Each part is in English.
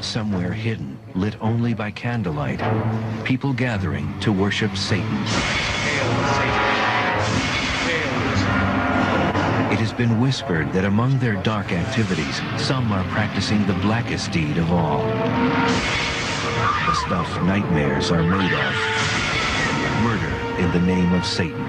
Somewhere hidden, lit only by candlelight, people gathering to worship Satan. It has been whispered that among their dark activities, some are practicing the blackest deed of all. The stuff nightmares are made of. Murder in the name of Satan.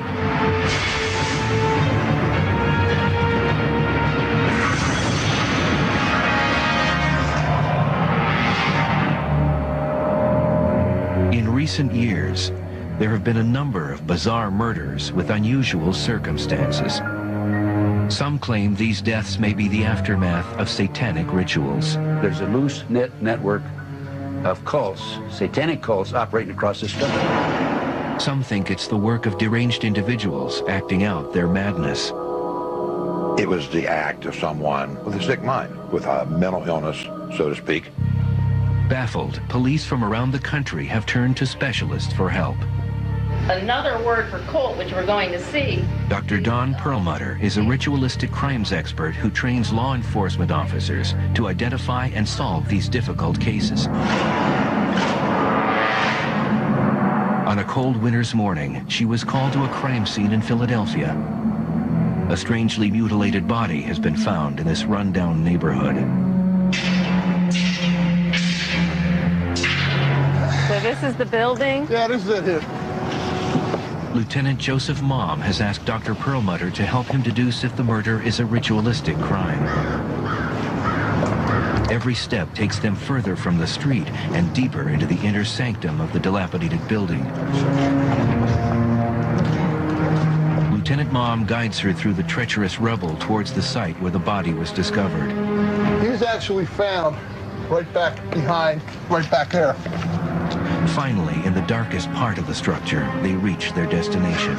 In recent years, there have been a number of bizarre murders with unusual circumstances. Some claim these deaths may be the aftermath of satanic rituals. There's a loose-knit network of cults, satanic cults, operating across this country. Some think it's the work of deranged individuals acting out their madness. It was the act of someone with a sick mind, with a mental illness, so to speak. Baffled, police from around the country have turned to specialists for help. Another word for cult, which we're going to see. Dr. Don Perlmutter is a ritualistic crimes expert who trains law enforcement officers to identify and solve these difficult cases. On a cold winter's morning, she was called to a crime scene in Philadelphia. A strangely mutilated body has been found in this rundown neighborhood. So this is the building? Yeah, this is it here. Lieutenant Joseph Mom has asked Dr. Perlmutter to help him deduce if the murder is a ritualistic crime. Every step takes them further from the street and deeper into the inner sanctum of the dilapidated building. Lieutenant Mom guides her through the treacherous rubble towards the site where the body was discovered. He was actually found right back behind, right back there. Finally, in the darkest part of the structure, they reach their destination.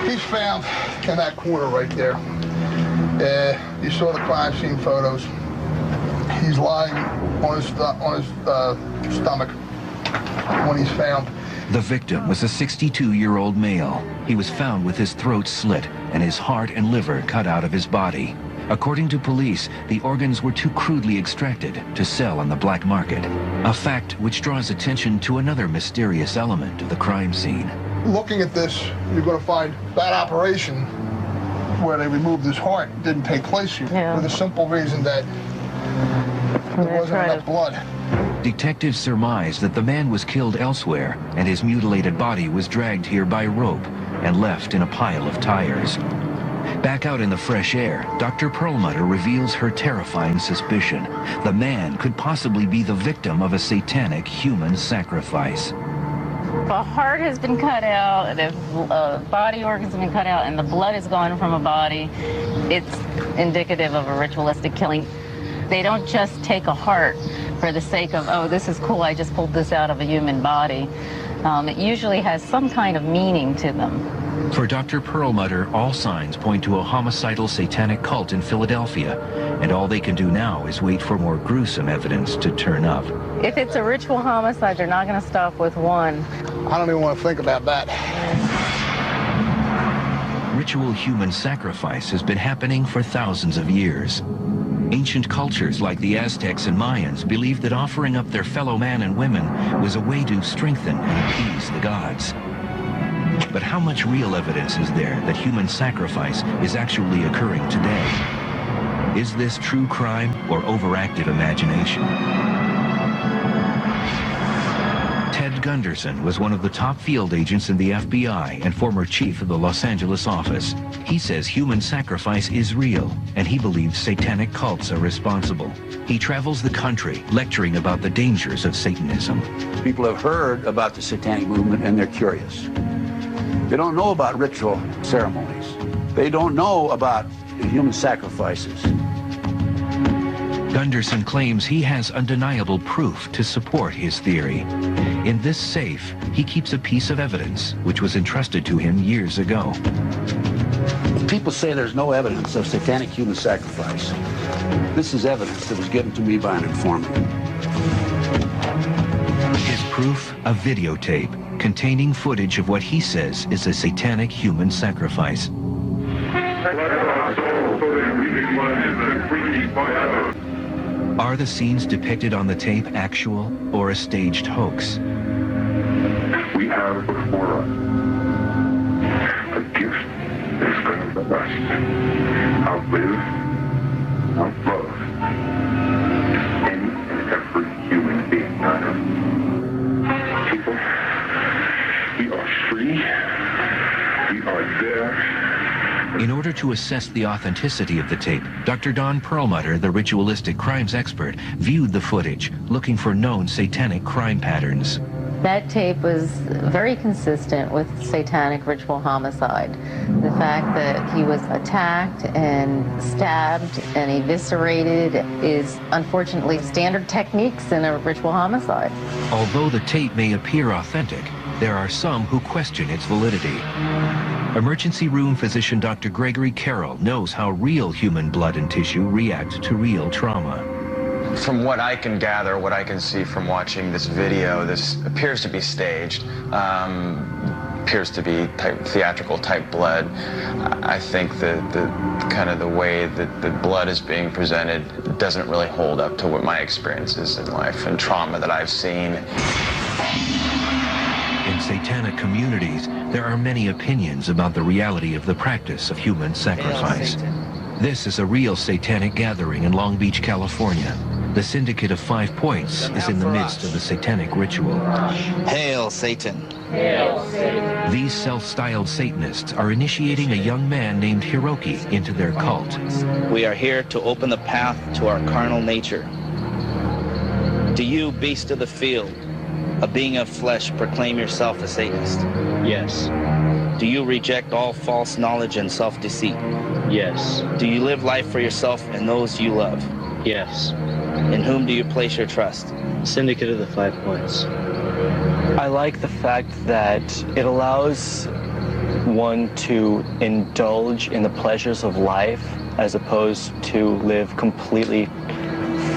He's found in that corner right there. You saw the crime scene photos. He's lying on his stomach when he's found. The victim was a 62-year-old male. He was found with his throat slit and his heart and liver cut out of his body. According to police, the organs were too crudely extracted to sell on the black market, a fact which draws attention to another mysterious element of the crime scene. Looking at this, you're going to find that operation where they removed his heart didn't take place here, for the simple reason that there wasn't enough blood. Detectives surmised that the man was killed elsewhere, and his mutilated body was dragged here by rope and left in a pile of tires. Back out in the fresh air, Dr. Perlmutter reveals her terrifying suspicion. The man could possibly be the victim of a satanic human sacrifice. The heart has been cut out, the body organs have been cut out, and the blood is gone from a body. It's indicative of a ritualistic killing. They don't just take a heart for the sake of, oh, this is cool, I just pulled this out of a human body. It usually has some kind of meaning to them. For Dr. Perlmutter, all signs point to a homicidal satanic cult in Philadelphia, and all they can do now is wait for more gruesome evidence to turn up. If it's a ritual homicide, they're not going to stop with one. I don't even want to think about that. Ritual human sacrifice has been happening for thousands of years. Ancient cultures like the Aztecs and Mayans believed that offering up their fellow man and women was a way to strengthen and appease the gods. But how much real evidence is there that human sacrifice is actually occurring today? Is this true crime or overactive imagination? Ted Gunderson was one of the top field agents in the FBI and former chief of the Los Angeles office. He says human sacrifice is real, and he believes satanic cults are responsible. He travels the country lecturing about the dangers of Satanism. People have heard about the satanic movement and they're curious. They don't know about ritual ceremonies. They don't know about human sacrifices. Gunderson claims he has undeniable proof to support his theory. In this safe, he keeps a piece of evidence which was entrusted to him years ago. People say there's no evidence of satanic human sacrifice. This is evidence that was given to me by an informant. His proof, a videotape containing footage of what he says is a satanic human sacrifice. Are Are the scenes depicted on the tape actual or a staged hoax? We have before us a gift that's going to let us outlive, outlove any and every human being on earth. People, we are free. We are there. In order to assess the authenticity of the tape, Dr. Don Perlmutter, the ritualistic crimes expert, viewed the footage, looking for known satanic crime patterns. That tape was very consistent with satanic ritual homicide. The fact that he was attacked and stabbed and eviscerated is unfortunately standard techniques in a ritual homicide. Although the tape may appear authentic, there are some who question its validity. Emergency room physician Dr. Gregory Carroll knows how real human blood and tissue react to real trauma. From what I can gather, what I can see from watching this video, this appears to be staged, appears to be theatrical type blood. I think that the way that the blood is being presented doesn't really hold up to what my experiences in life and trauma that I've seen. In satanic communities, there are many opinions about the reality of the practice of human sacrifice. This is a real satanic gathering in Long Beach, California. The Syndicate of 5 Points is in the midst of the satanic ritual. Hail Satan. Hail Satan. These self-styled Satanists are initiating a young man named Hiroki into their cult. We are here to open the path to our carnal nature. Do you, beast of the field, a being of flesh, proclaim yourself a Satanist? Yes. Do you reject all false knowledge and self-deceit? Yes. Do you live life for yourself and those you love? Yes. In whom do you place your trust? Syndicate of the 5 Points. I like the fact that it allows one to indulge in the pleasures of life as opposed to live completely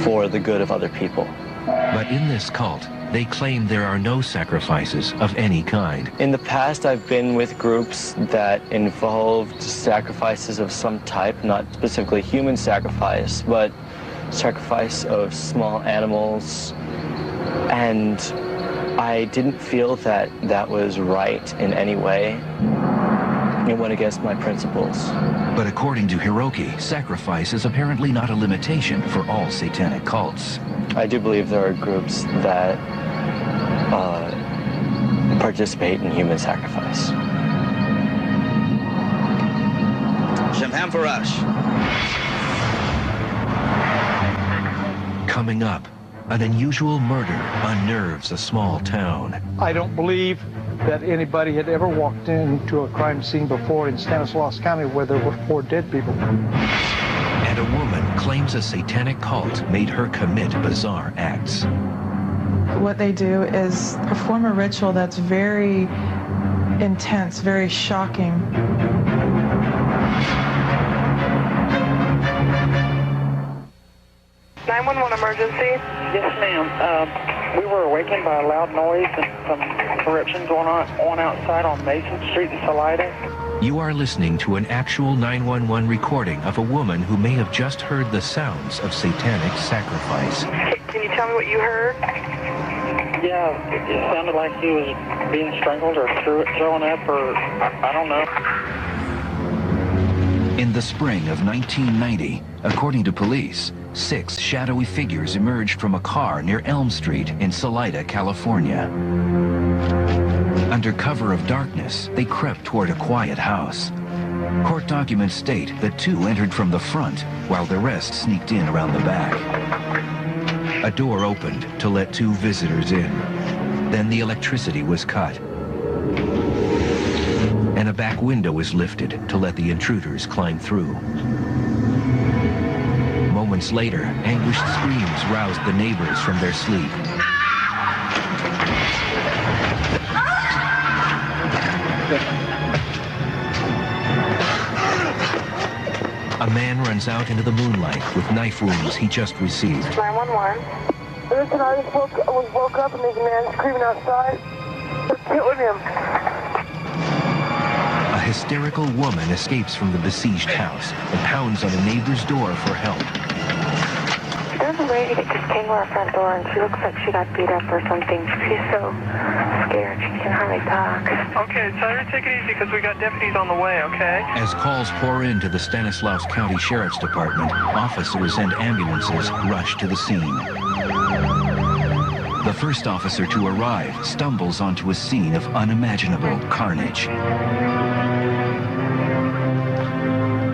for the good of other people. But in this cult, they claim there are no sacrifices of any kind. In the past, I've been with groups that involved sacrifices of some type, not specifically human sacrifice, but sacrifice of small animals, and I didn't feel that that was right in any way. It went against my principles. But according to Hiroki, sacrifice is apparently not a limitation for all satanic cults. I do believe there are groups that participate in human sacrifice. Shemham Farash. Coming up, an unusual murder unnerves a small town. I don't believe that anybody had ever walked into a crime scene before in Stanislaus County where there were 4 dead people. And a woman claims a satanic cult made her commit bizarre acts. What they do is perform a ritual that's very intense, very shocking. 911 emergency? Yes, ma'am. We were awakened by a loud noise and some eruption going on outside on Mason Street in Salida. You are listening to an actual 911 recording of a woman who may have just heard the sounds of satanic sacrifice. Can you tell me what you heard? Yeah, it sounded like he was being strangled or thrown up or I don't know. In the spring of 1990, according to police, 6 shadowy figures emerged from a car near Elm Street in Salida, California. Under cover of darkness, they crept toward a quiet house. Court documents state that 2 entered from the front, while the rest sneaked in around the back. A door opened to let 2 visitors in. Then the electricity was cut, and a back window was lifted to let the intruders climb through. Moments later, anguished screams roused the neighbors from their sleep. A man runs out into the moonlight with knife wounds he just received. 911. Listen, I just woke up and there's a man screaming outside. They're killing him. A hysterical woman escapes from the besieged house and pounds on a neighbor's door for help. There's some lady that just came to our front door, and she looks like she got beat up or something. She's so scared, she can hardly talk. Okay, tell her to take it easy because we got deputies on the way, okay? As calls pour into the Stanislaus County Sheriff's Department, officers and ambulances rush to the scene. The first officer to arrive stumbles onto a scene of unimaginable carnage.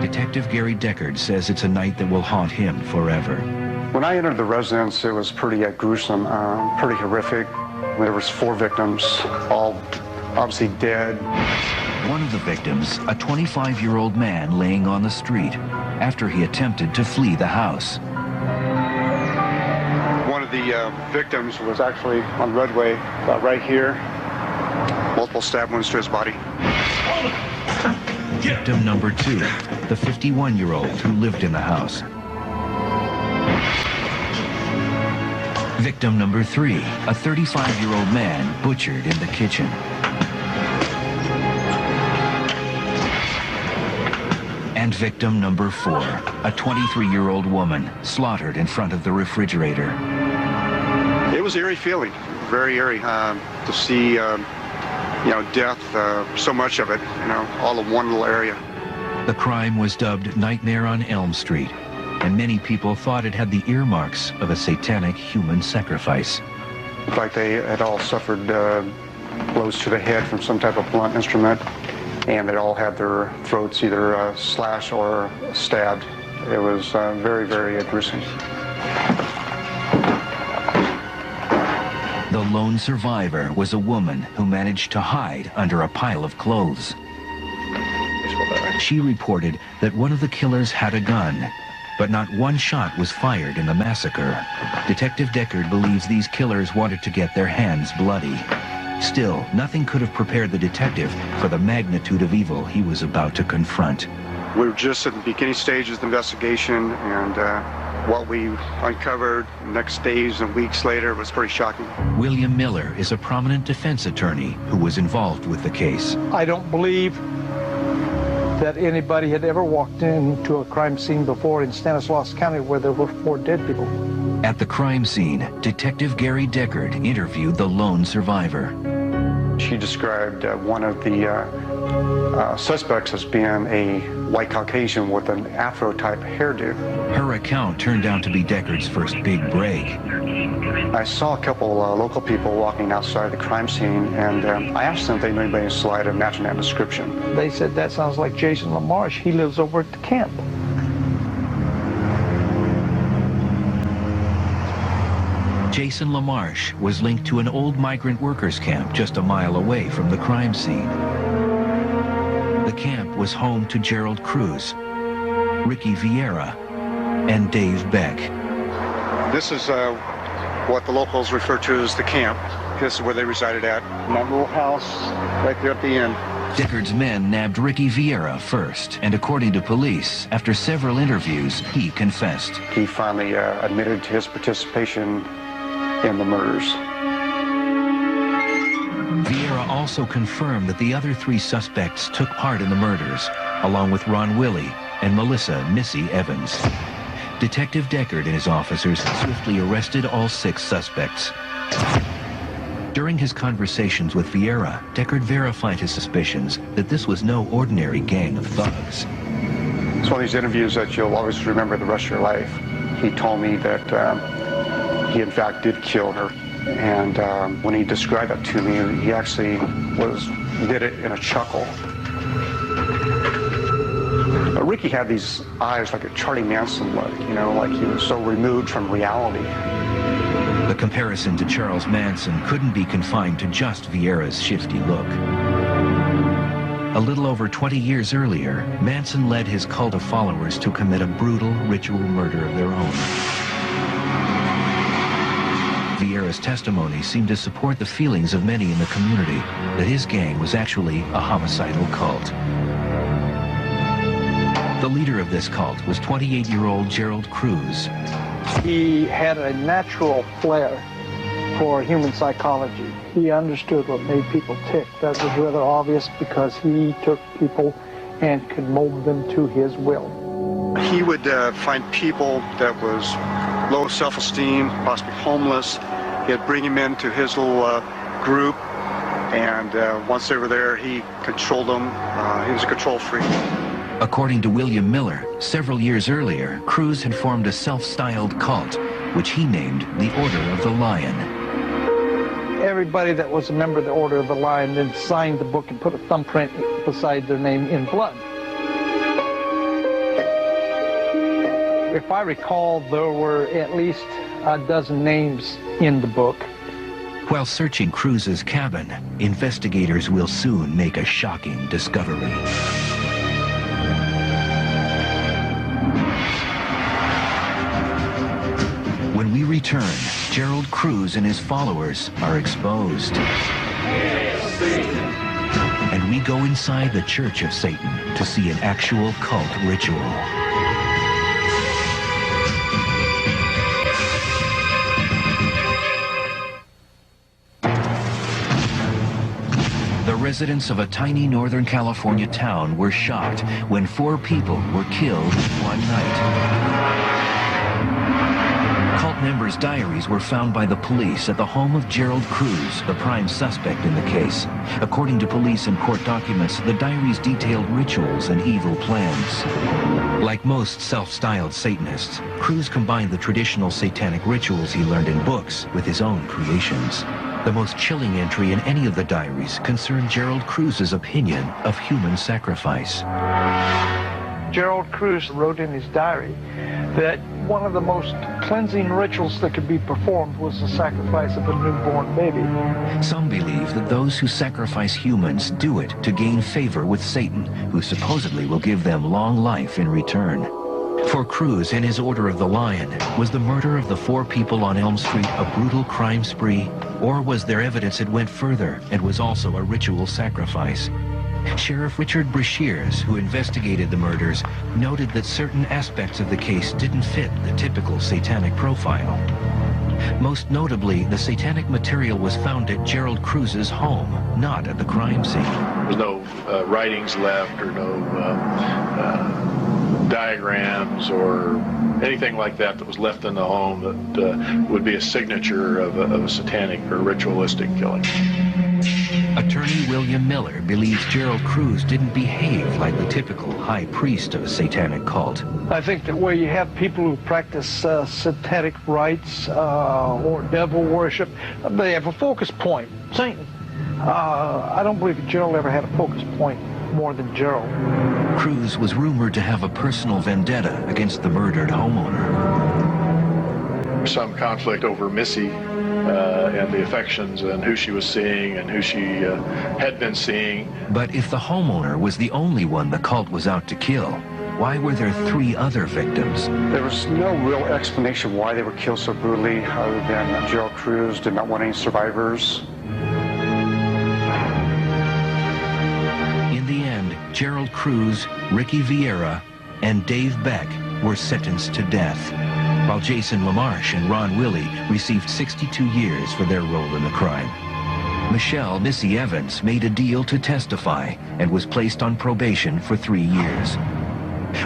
Detective Gary Deckard says it's a night that will haunt him forever. When I entered the residence, it was pretty gruesome, pretty horrific. There was 4 victims, all obviously dead. One of the victims, a 25-year-old man laying on the street after he attempted to flee the house. One of the victims was actually on the roadway, right here. Multiple stab wounds to his body. Victim number 2, the 51-year-old who lived in the house. Victim number 3, a 35-year-old man butchered in the kitchen. And victim number 4, a 23-year-old woman slaughtered in front of the refrigerator. It was an eerie feeling, very eerie, to see death, so much of it, all in one little area. The crime was dubbed Nightmare on Elm Street, and many people thought it had the earmarks of a satanic human sacrifice. Like they had all suffered blows to the head from some type of blunt instrument, and they all had their throats either slashed or stabbed. It was very, very gruesome. The lone survivor was a woman who managed to hide under a pile of clothes. She reported that one of the killers had a gun, but not one shot was fired in the massacre. Detective Deckard believes these killers wanted to get their hands bloody. Still, nothing could have prepared the detective for the magnitude of evil he was about to confront. We were just at the beginning stages of the investigation, and what we uncovered next days and weeks later was pretty shocking. William Miller is a prominent defense attorney who was involved with the case. I don't believe that anybody had ever walked into a crime scene before in Stanislaus County where there were 4 dead people. At the crime scene, Detective Gary Deckard interviewed the lone survivor. She described one of the suspects as being a white Caucasian with an afro-type hairdo. Her account turned out to be Deckard's first big break. I saw a couple local people walking outside the crime scene, and I asked them if they knew anybody in Salida matching that description. They said, that sounds like Jason LaMarche. He lives over at the camp. Jason LaMarche was linked to an old migrant workers camp just a mile away from the crime scene. The camp was home to Gerald Cruz, Ricky Vieira, and Dave Beck. This is what the locals refer to as the camp. This is where they resided at. In that little house right there at the end. Deckard's men nabbed Ricky Vieira first, and according to police, after several interviews, he confessed. He finally admitted to his participation in the murders. Vieira also confirmed that the other 3 suspects took part in the murders, along with Ron Willie and Melissa Missy Evans. Detective Deckard and his officers swiftly arrested all 6 suspects. During his conversations with Vieira, Deckard verified his suspicions that this was no ordinary gang of thugs. It's one of these interviews that you'll always remember the rest of your life. He told me that he in fact did kill her, and when he described that to me, he actually did it in a chuckle. Ricky had these eyes like a Charlie Manson look, like he was so removed from reality. The comparison to Charles Manson couldn't be confined to just Vieira's shifty look. A little over 20 years earlier, Manson led his cult of followers to commit a brutal ritual murder of their own. Vieira's testimony seemed to support the feelings of many in the community that his gang was actually a homicidal cult. The leader of this cult was 28-year-old Gerald Cruz. He had a natural flair for human psychology. He understood what made people tick. That was rather obvious because he took people and could mold them to his will. He would find people that was low self-esteem, possibly homeless. He'd bring him into his little group, and once they were there, he controlled them. He was a control freak. According to William Miller, several years earlier, Cruz had formed a self-styled cult, which he named the Order of the Lion. Everybody that was a member of the Order of the Lion then signed the book and put a thumbprint beside their name in blood. If I recall, there were at least a dozen names in the book. While searching Cruz's cabin, investigators will soon make a shocking discovery. When we return, Gerald Cruz and his followers are exposed. And we go inside the Church of Satan to see an actual cult ritual. The residents of a tiny Northern California town were shocked when 4 people were killed one night. Cult members' diaries were found by the police at the home of Gerald Cruz, the prime suspect in the case. According to police and court documents, the diaries detailed rituals and evil plans. Like most self-styled Satanists, Cruz combined the traditional satanic rituals he learned in books with his own creations. The most chilling entry in any of the diaries concerned Gerald Cruz's opinion of human sacrifice. Gerald Cruz wrote in his diary that one of the most cleansing rituals that could be performed was the sacrifice of a newborn baby. Some believe that those who sacrifice humans do it to gain favor with Satan, who supposedly will give them long life in return. For Cruz and his Order of the Lion, was the murder of the 4 people on Elm Street a brutal crime spree, or was there evidence it went further and was also a ritual sacrifice? Sheriff Richard Brashears, who investigated the murders, noted that certain aspects of the case didn't fit the typical satanic profile. Most notably, the satanic material was found at Gerald Cruz's home, not at the crime scene. There's no writings left or no diagrams or anything like that that was left in the home that would be a signature of a satanic or ritualistic killing. Attorney William Miller believes Gerald Cruz didn't behave like the typical high priest of a satanic cult. I think that where you have people who practice satanic rites or devil worship, they have a focus point, Satan. I don't believe Gerald ever had a focus point more than Gerald. Cruz was rumored to have a personal vendetta against the murdered homeowner. Some conflict over Missy and the affections and who she was seeing and who she had been seeing. But if the homeowner was the only one the cult was out to kill, why were there 3 other victims? There was no real explanation why they were killed so brutally, other than Gerald Cruz did not want any survivors. In the end, Gerald Cruz, Ricky Vieira, and Dave Beck were sentenced to death, while Jason LaMarche and Ron Willey received 62 years for their role in the crime. Michelle Missy Evans made a deal to testify and was placed on probation for 3 years.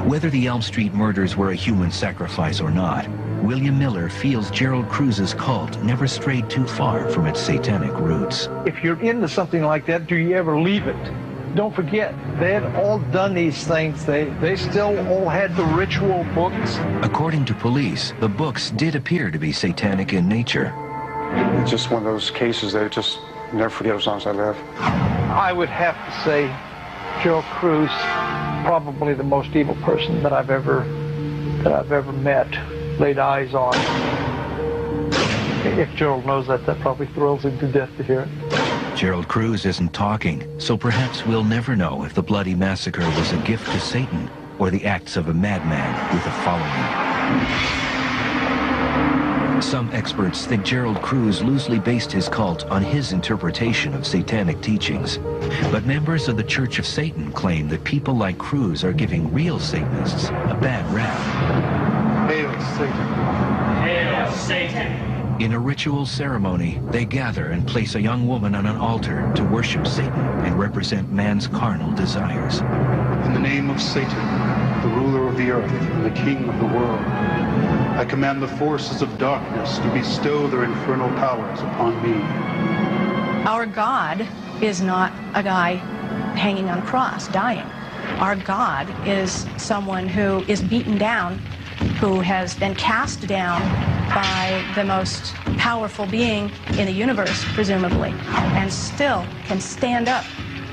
Whether the Elm Street murders were a human sacrifice or not, William Miller feels Gerald Cruz's cult never strayed too far from its satanic roots. If you're into something like that, do you ever leave it? Don't forget, they had all done these things. They still all had the ritual books. According to police, the books did appear to be satanic in nature. It's just one of those cases that I just never forget as long as I live. I would have to say Gerald Cruz, probably the most evil person that I've ever met, laid eyes on. If Gerald knows that, that probably thrills him to death to hear it. Gerald Cruz isn't talking, so perhaps we'll never know if the bloody massacre was a gift to Satan or the acts of a madman with a following. Some experts think Gerald Cruz loosely based his cult on his interpretation of satanic teachings. But members of the Church of Satan claim that people like Cruz are giving real Satanists a bad rap. Hail Satan. Hail Satan. In a ritual ceremony, they gather and place a young woman on an altar to worship Satan and represent man's carnal desires. In the name of Satan, the ruler of the earth and the king of the world. I command the forces of darkness to bestow their infernal powers upon me. Our God is not a guy hanging on a cross, dying. Our God is someone who is beaten down, who has been cast down by the most powerful being in the universe, presumably, and still can stand up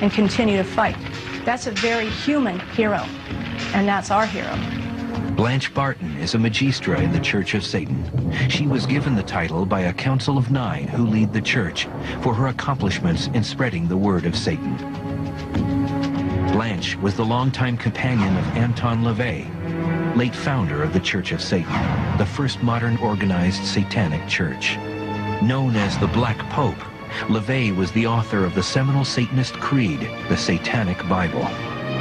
and continue to fight. That's a very human hero, and that's our hero. Blanche Barton is a magistra in the Church of Satan. She was given the title by a council of 9 who lead the church for her accomplishments in spreading the word of Satan. Blanche was the longtime companion of Anton LaVey, late founder of the Church of Satan, the first modern organized satanic church. Known as the Black Pope, LaVey was the author of the seminal Satanist creed, the Satanic Bible.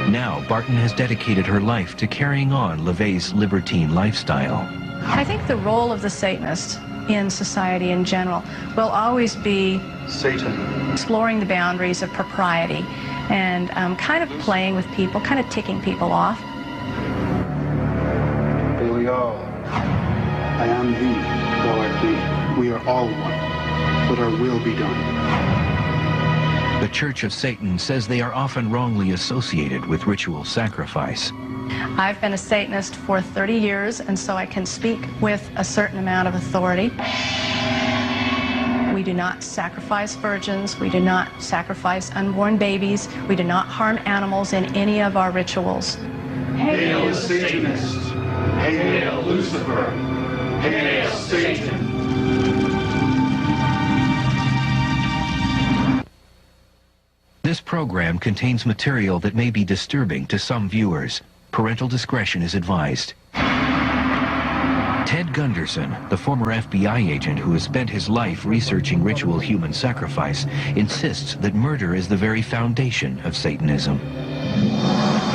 Now, Barton has dedicated her life to carrying on LaVey's libertine lifestyle. I think the role of the Satanist in society in general will always be Satan, exploring the boundaries of propriety and kind of playing with people, kind of ticking people off. Belial, I am thee, thou art thee. We are all one. Let our will be done. The Church of Satan says they are often wrongly associated with ritual sacrifice. I've been a Satanist for 30 years, and so I can speak with a certain amount of authority. We do not sacrifice virgins. We do not sacrifice unborn babies. We do not harm animals in any of our rituals. Hail the Satanist! Hail Lucifer! Hail Satan! This program contains material that may be disturbing to some viewers. Parental discretion is advised. Ted Gunderson, the former FBI agent who has spent his life researching ritual human sacrifice, insists that murder is the very foundation of Satanism.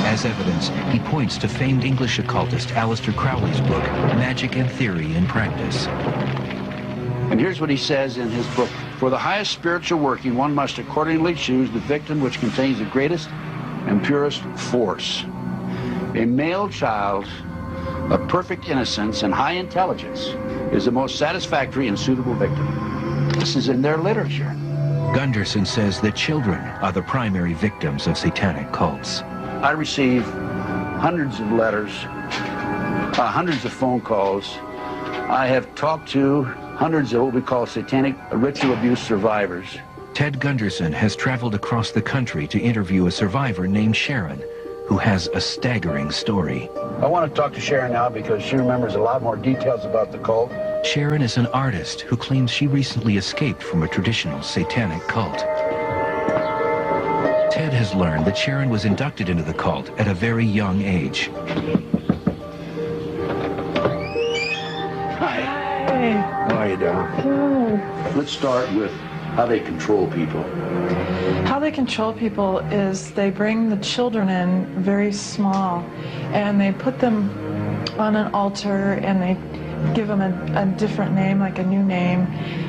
As evidence, he points to famed English occultist Aleister Crowley's book, Magic and Theory in Practice. And here's what he says in his book. For the highest spiritual working, one must accordingly choose the victim which contains the greatest and purest force. A male child of perfect innocence and high intelligence is the most satisfactory and suitable victim. This is in their literature. Gunderson says that children are the primary victims of satanic cults. I receive hundreds of letters, hundreds of phone calls. I have talked to hundreds of what we call satanic ritual abuse survivors. Ted Gunderson has traveled across the country to interview a survivor named Sharon, who has a staggering story. I want to talk to Sharon now because she remembers a lot more details about the cult. Sharon is an artist who claims she recently escaped from a traditional satanic cult. Ted has learned that Sharon was inducted into the cult at a very young age. Hi. Hey. How are you doing? Good. Let's start with how they control people. How they control people is they bring the children in very small and they put them on an altar and they give them a different name, like a new name,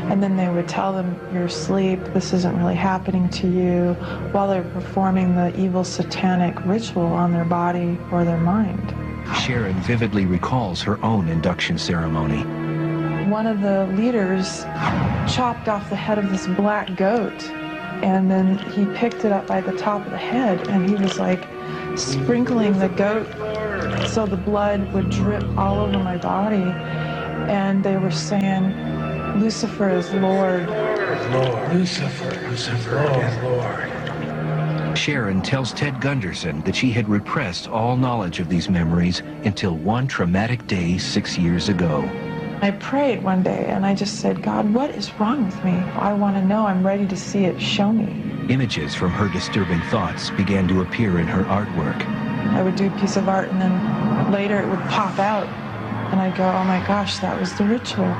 and then they would tell them, you're asleep, this isn't really happening to you, while they're performing the evil satanic ritual on their body or their mind. Sharon vividly recalls her own induction ceremony. One of the leaders chopped off the head of this black goat, and then he picked it up by the top of the head, and he was like sprinkling the goat so the blood would drip all over my body. And they were saying, Lucifer is Lord. Lord. Lucifer is Lord. Sharon tells Ted Gunderson that she had repressed all knowledge of these memories until one traumatic day 6 years ago. I prayed one day and I just said, God, what is wrong with me? I want to know. I'm ready to see it. Show me. Images from her disturbing thoughts began to appear in her artwork. I would do a piece of art and then later it would pop out and I'd go, oh my gosh, that was the ritual.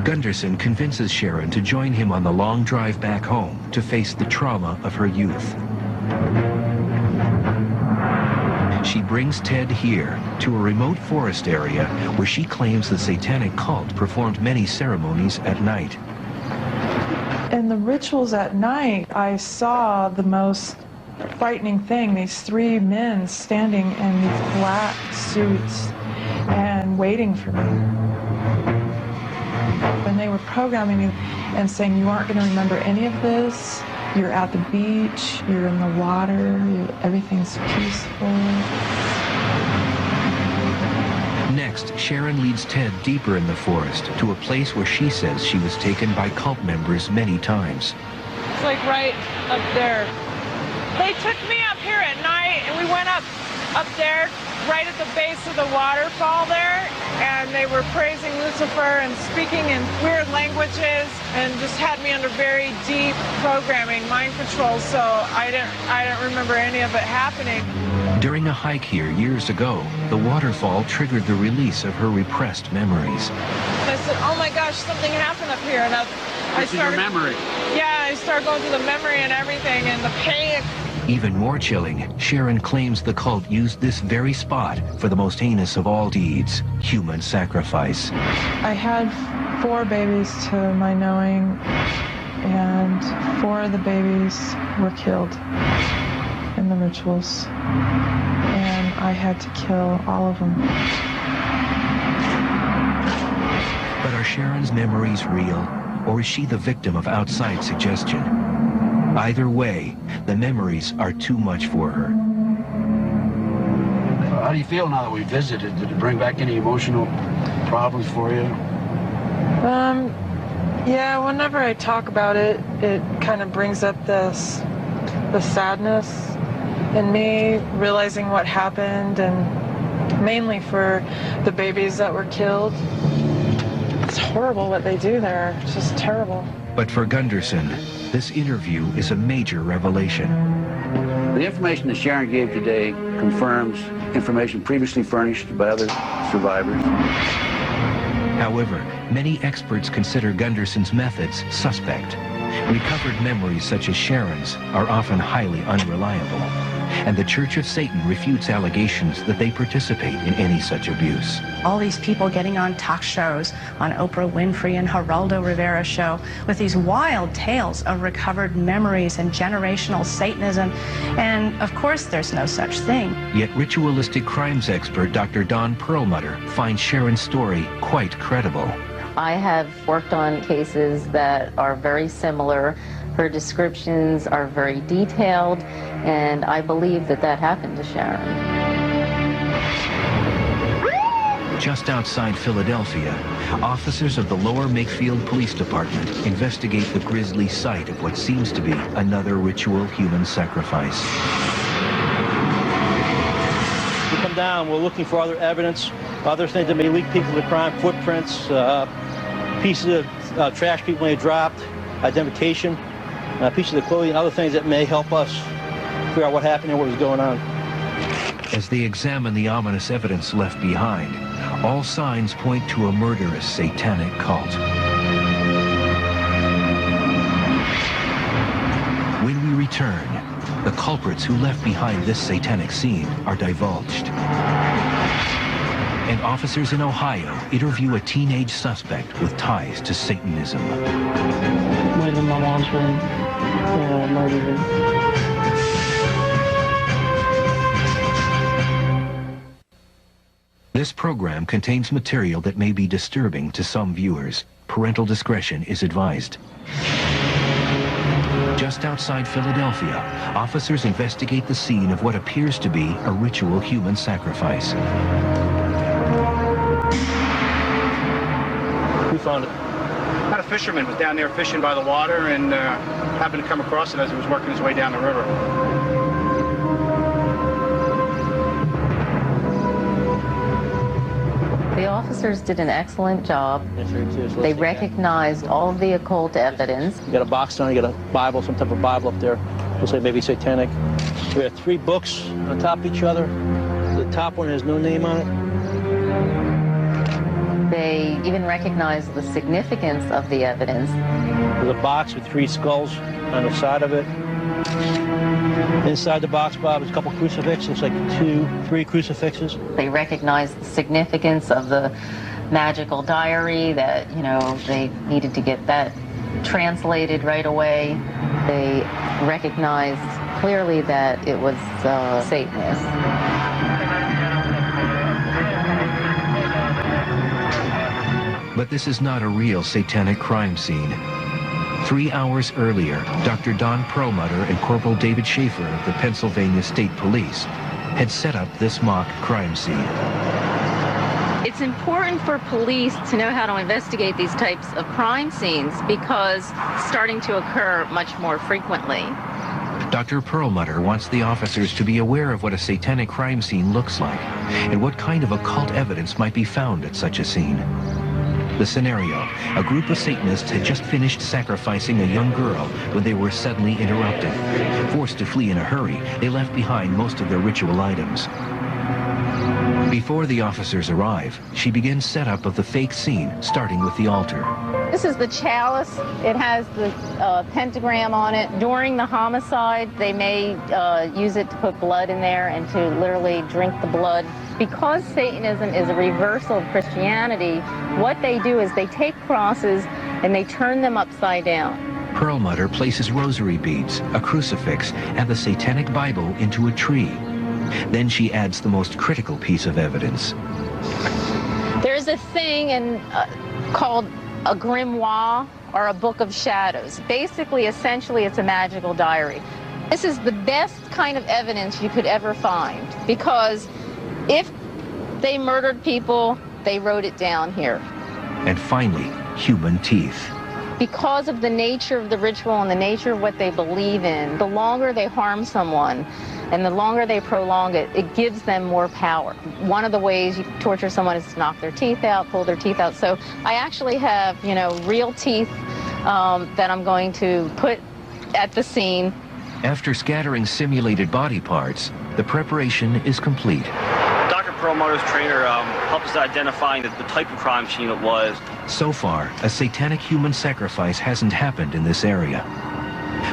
Gunderson convinces Sharon to join him on the long drive back home to face the trauma of her youth. She brings Ted here to a remote forest area where she claims the satanic cult performed many ceremonies at night. In the rituals at night, I saw the most, I don't know if you can frightening thing, these three men standing in these black suits and waiting for me. And they were programming me and saying, you aren't going to remember any of this. You're at the beach, you're in the water, everything's peaceful. Next, Sharon leads Ted deeper in the forest to a place where she says she was taken by cult members many times. It's like right up there. They took me up here at night and we went up there right at the base of the waterfall there, and they were praising Lucifer and speaking in weird languages and just had me under very deep programming, mind control, so I didn't remember any of it happening. During a hike here years ago, the waterfall triggered the release of her repressed memories. And I said, oh my gosh, something happened up here. And I started, your memory? Yeah, I started going through the memory and everything and the pain. Even more chilling, Sharon claims the cult used this very spot for the most heinous of all deeds, human sacrifice. I had 4 babies to my knowing, and 4 of the babies were killed in the rituals. And I had to kill all of them. But are Sharon's memories real, or is she the victim of outside suggestion? Either way, the memories are too much for her. How do you feel now that we visited? Did it bring back any emotional problems for you? Yeah, whenever I talk about it, it kind of brings up the sadness in me, realizing what happened, and mainly for the babies that were killed. It's horrible what they do there. It's just terrible. But for Gunderson, this interview is a major revelation. The information that Sharon gave today confirms information previously furnished by other survivors. However, many experts consider Gunderson's methods suspect. Recovered memories such as Sharon's are often highly unreliable, and the Church of Satan refutes allegations that they participate in any such abuse. All these people getting on talk shows, on Oprah Winfrey and Geraldo Rivera's show, with these wild tales of recovered memories and generational Satanism, and of course there's no such thing. Yet ritualistic crimes expert Dr. Dawn Perlmutter finds Sharon's story quite credible. I have worked on cases that are very similar. Her descriptions are very detailed, and I believe that that happened to Sharon. Just outside Philadelphia, officers of the Lower Makefield Police Department investigate the grisly site of what seems to be another ritual human sacrifice. We come down, we're looking for other evidence, other things that may link people to crime, footprints, pieces of trash people may have dropped, identification, pieces of clothing, other things that may help us figure out what happened and what was going on. As they examine the ominous evidence left behind, all signs point to a murderous satanic cult. When we return, the culprits who left behind this satanic scene are divulged. And officers in Ohio interview a teenage suspect with ties to Satanism. Went in my mom's room, murdered her. This program contains material that may be disturbing to some viewers. Parental discretion is advised. Just outside Philadelphia, officers investigate the scene of what appears to be a ritual human sacrifice. Who found it? Not a fisherman was down there fishing by the water and happened to come across it as he was working his way down the river. The officers did an excellent job. They recognized all of the occult evidence. You got a box down, you got a Bible, some type of Bible up there. Looks like maybe satanic. We have 3 books on top of each other. The top one has no name on it. They even recognized the significance of the evidence. There's a box with 3 skulls on the side of it. Inside the box, Bob, is a couple crucifixes. Looks like 3 crucifixes. They recognized the significance of the magical diary, that, you know, they needed to get that translated right away. They recognized clearly that it was Satanists. But this is not a real satanic crime scene. 3 hours earlier, Dr. Don Perlmutter and Corporal David Schaefer of the Pennsylvania State Police had set up this mock crime scene. It's important for police to know how to investigate these types of crime scenes because it's starting to occur much more frequently. Dr. Perlmutter wants the officers to be aware of what a satanic crime scene looks like and what kind of occult evidence might be found at such a scene. The scenario: a group of Satanists had just finished sacrificing a young girl when they were suddenly interrupted. Forced to flee in a hurry, they left behind most of their ritual items. Before the officers arrive, she begins setup of the fake scene, starting with the altar. This is the chalice. It has the pentagram on it. During the homicide, they may use it to put blood in there and to literally drink the blood. Because Satanism is a reversal of Christianity, what they do is they take crosses and they turn them upside down. Perlmutter places rosary beads, a crucifix, and the Satanic Bible into a tree. Then she adds the most critical piece of evidence. There's a thing called a grimoire, or a book of shadows. Basically, essentially, it's a magical diary. This is the best kind of evidence you could ever find, because if they murdered people, they wrote it down here. And finally, human teeth. Because of the nature of the ritual and the nature of what they believe in, the longer they harm someone and the longer they prolong it, it gives them more power. One of the ways you torture someone is to knock their teeth out, pull their teeth out. So I actually have, real teeth that I'm going to put at the scene. After scattering simulated body parts, the preparation is complete. Dr. Perlmutter's trainer helped us identifying the type of crime scene it was. So far, a satanic human sacrifice hasn't happened in this area.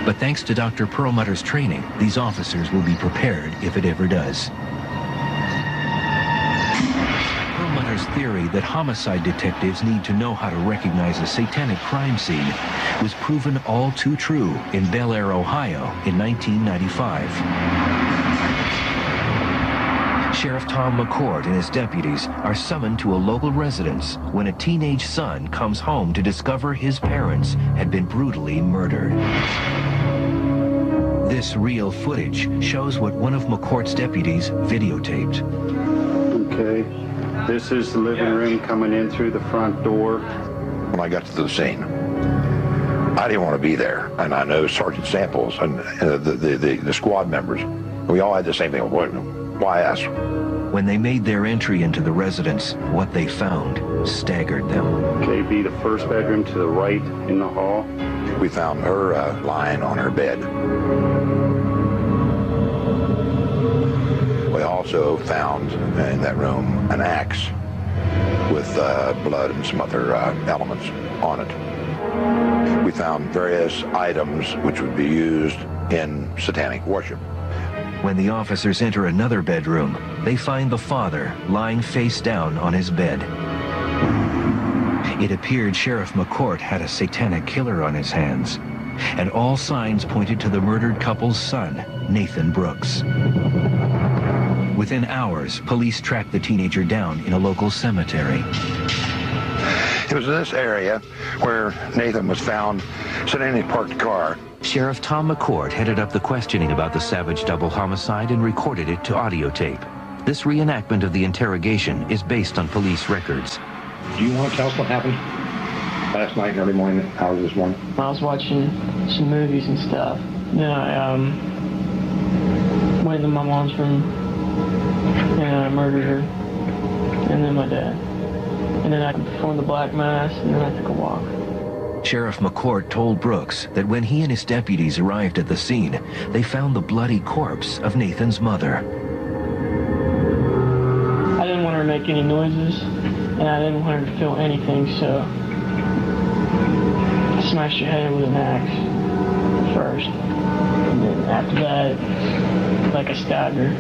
But thanks to Dr. Perlmutter's training, these officers will be prepared if it ever does. Perlmutter's theory that homicide detectives need to know how to recognize a satanic crime scene was proven all too true in Bel Air, Ohio in 1995. Sheriff Tom McCord and his deputies are summoned to a local residence when a teenage son comes home to discover his parents had been brutally murdered. This real footage shows what one of McCord's deputies videotaped. Okay, this is the living room coming in through the front door. When I got to the scene, I didn't want to be there, and I know Sergeant Samples and the squad members, we all had the same thing. Why ask? When they made their entry into the residence, what they found staggered them. Okay, be the first bedroom to the right in the hall. We found her lying on her bed. We also found in that room an axe with blood and some other elements on it. We found various items which would be used in satanic worship. When the officers enter another bedroom, they find the father lying face down on his bed. It appeared Sheriff McCord had a satanic killer on his hands, and all signs pointed to the murdered couple's son, Nathan Brooks. Within hours, police tracked the teenager down in a local cemetery. It was in this area where Nathan was found sitting in a parked car. Sheriff Tom McCord headed up the questioning about the savage double homicide and recorded it to audio tape. This reenactment of the interrogation is based on police records. Do you want to tell us what happened last night and early morning, hours this morning? I was watching some movies and stuff. Then I went into my mom's room and I murdered her, and then my dad. And then I performed the black mass, and then I took a walk. Sheriff McCord told Brooks that when he and his deputies arrived at the scene, they found the bloody corpse of Nathan's mother. I didn't want her to make any noises, and I didn't want her to feel anything, so I smashed her head with an axe first. And then after that, I stabbed her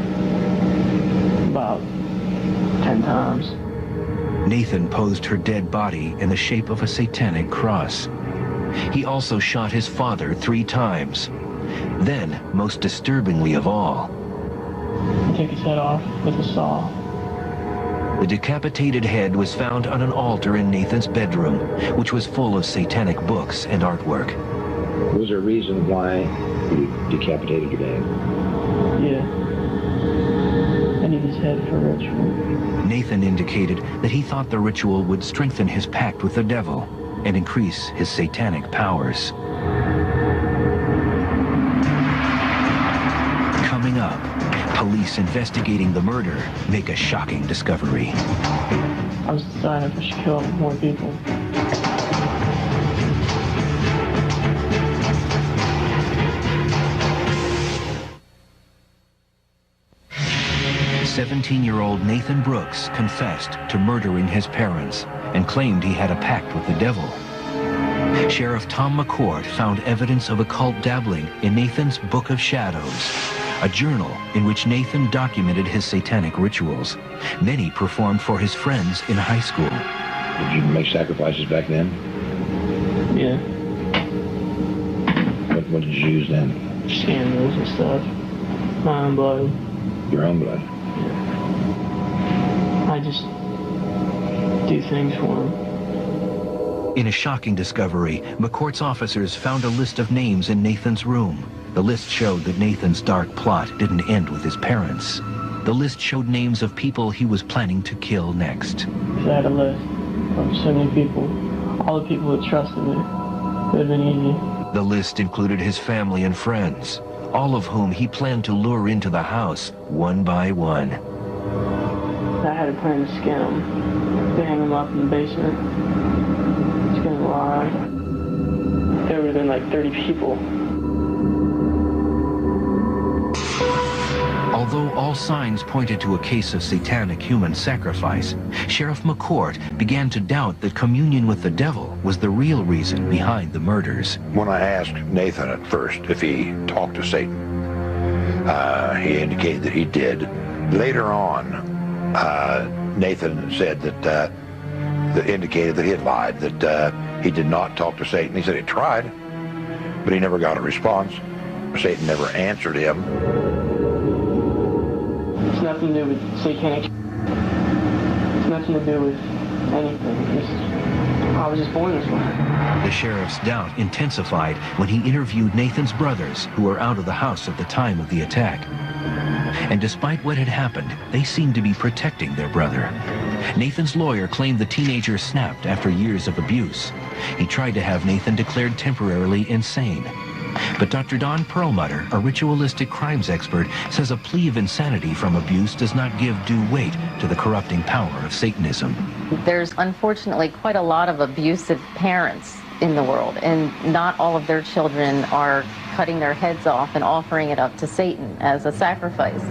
about 10 times. Nathan posed her dead body in the shape of a satanic cross. He also shot his father 3 times. Then, most disturbingly of all, He took his head off with a saw. the decapitated head was found on an altar in Nathan's bedroom, which was full of satanic books and artwork. Was there a reason why he decapitated your dad? Yeah. I need his head for ritual. Nathan indicated that he thought the ritual would strengthen his pact with the devil and increase his satanic powers. Coming up, police investigating the murder make a shocking discovery. I was deciding if I should kill more people. 17-year-old Nathan Brooks confessed to murdering his parents and claimed he had a pact with the devil. Sheriff Tom McCourt found evidence of occult dabbling in Nathan's Book of Shadows, a journal in which Nathan documented his satanic rituals. Many performed for his friends in high school. Did you make sacrifices back then? Yeah. What did you use then? Candles and stuff. My own blood. Your own blood? I just do things for him. In a shocking discovery, McCourt's officers found a list of names in Nathan's room. The list showed that Nathan's dark plot didn't end with his parents. The list showed names of people he was planning to kill next. I had a list of so many people, all the people that trusted me. It would have been easy. The list included his family and friends, all of whom he planned to lure into the house one by one. I had a plan to skin him, to hang him up in the basement, skin him alive. There would have been like 30 people. Although all signs pointed to a case of satanic human sacrifice, Sheriff McCourt began to doubt that communion with the devil was the real reason behind the murders. When I asked Nathan at first if he talked to Satan, he indicated that he did. Later on, Nathan said that indicated that he had lied, that he did not talk to Satan. He said he tried, but he never got a response. Satan never answered him. It's nothing to do with satanic. It's nothing to do with anything. I was just born this way. The sheriff's doubt intensified when he interviewed Nathan's brothers, who were out of the house at the time of the attack. And despite what had happened, they seemed to be protecting their brother. Nathan's lawyer claimed the teenager snapped after years of abuse. He tried to have Nathan declared temporarily insane. But Dr. Don Perlmutter, a ritualistic crimes expert, says a plea of insanity from abuse does not give due weight to the corrupting power of Satanism. There's unfortunately quite a lot of abusive parents in the world, and not all of their children are cutting their heads off and offering it up to Satan as a sacrifice.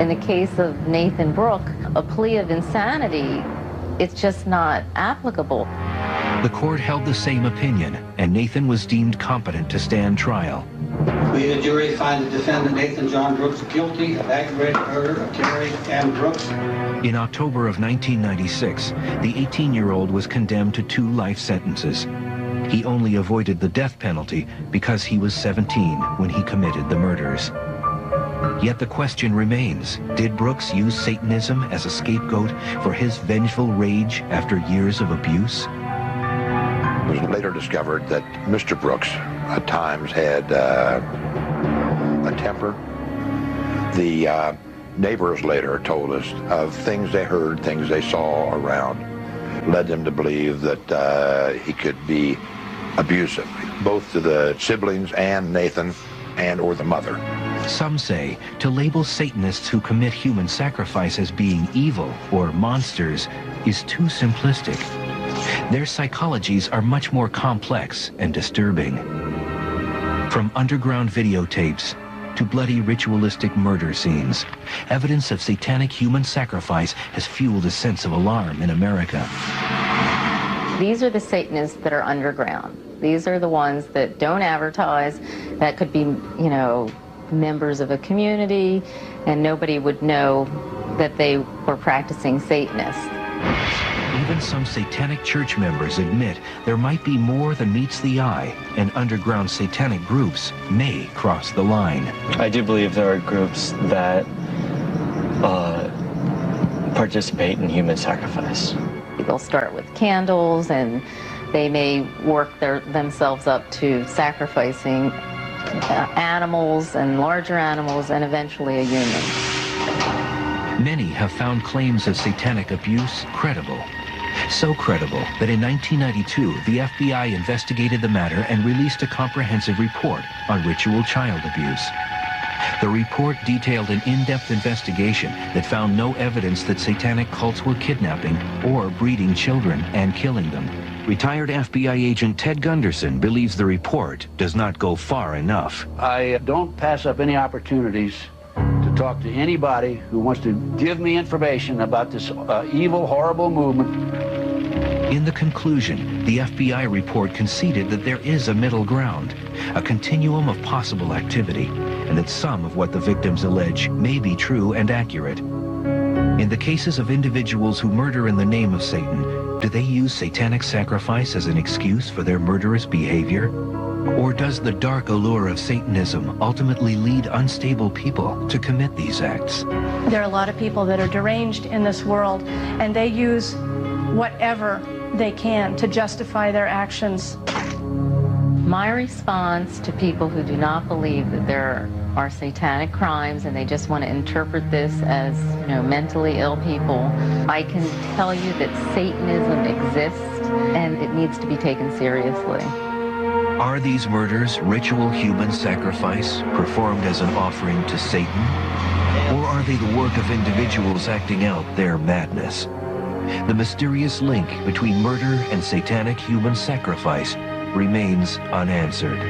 In the case of Nathan Brooke, a plea of insanity, it's just not applicable. The court held the same opinion, and Nathan was deemed competent to stand trial. We, the jury, find the defendant Nathan John Brooks guilty of aggravated murder of Terry Ann Brooks. In October of 1996, the 18-year-old was condemned to 2 life sentences. He only avoided the death penalty because he was 17 when he committed the murders. Yet the question remains, did Brooks use Satanism as a scapegoat for his vengeful rage after years of abuse? It was later discovered that Mr. Brooks at times had a temper. The neighbors later told us of things they heard, things they saw around, led them to believe that he could be abusive, both to the siblings and Nathan and or the mother. Some say to label Satanists who commit human sacrifice as being evil or monsters is too simplistic. Their psychologies are much more complex and disturbing. From underground videotapes to bloody ritualistic murder scenes, evidence of satanic human sacrifice has fueled a sense of alarm in America. These are the Satanists that are underground. These are the ones that don't advertise, that could be, you know, members of a community, and nobody would know that they were practicing Satanists. Even some satanic church members admit there might be more than meets the eye, and underground satanic groups may cross the line. I do believe there are groups that participate in human sacrifice. They'll start with candles, and they may work themselves up to sacrificing animals and larger animals, and eventually a human. Many have found claims of satanic abuse credible. So credible that in 1992, the FBI investigated the matter and released a comprehensive report on ritual child abuse. The report detailed an in-depth investigation that found no evidence that satanic cults were kidnapping or breeding children and killing them. Retired FBI agent Ted Gunderson believes the report does not go far enough. I don't pass up any opportunities to talk to anybody who wants to give me information about this evil, horrible movement. In the conclusion, the FBI report conceded that there is a middle ground, a continuum of possible activity, and that some of what the victims allege may be true and accurate. In the cases of individuals who murder in the name of Satan, do they use satanic sacrifice as an excuse for their murderous behavior? Or does the dark allure of Satanism ultimately lead unstable people to commit these acts? There are a lot of people that are deranged in this world, and they use whatever they can to justify their actions. My response to people who do not believe that there are satanic crimes and they just want to interpret this as, mentally ill people, I can tell you that Satanism exists and it needs to be taken seriously. Are these murders ritual human sacrifice performed as an offering to Satan? Or are they the work of individuals acting out their madness? The mysterious link between murder and satanic human sacrifice remains unanswered.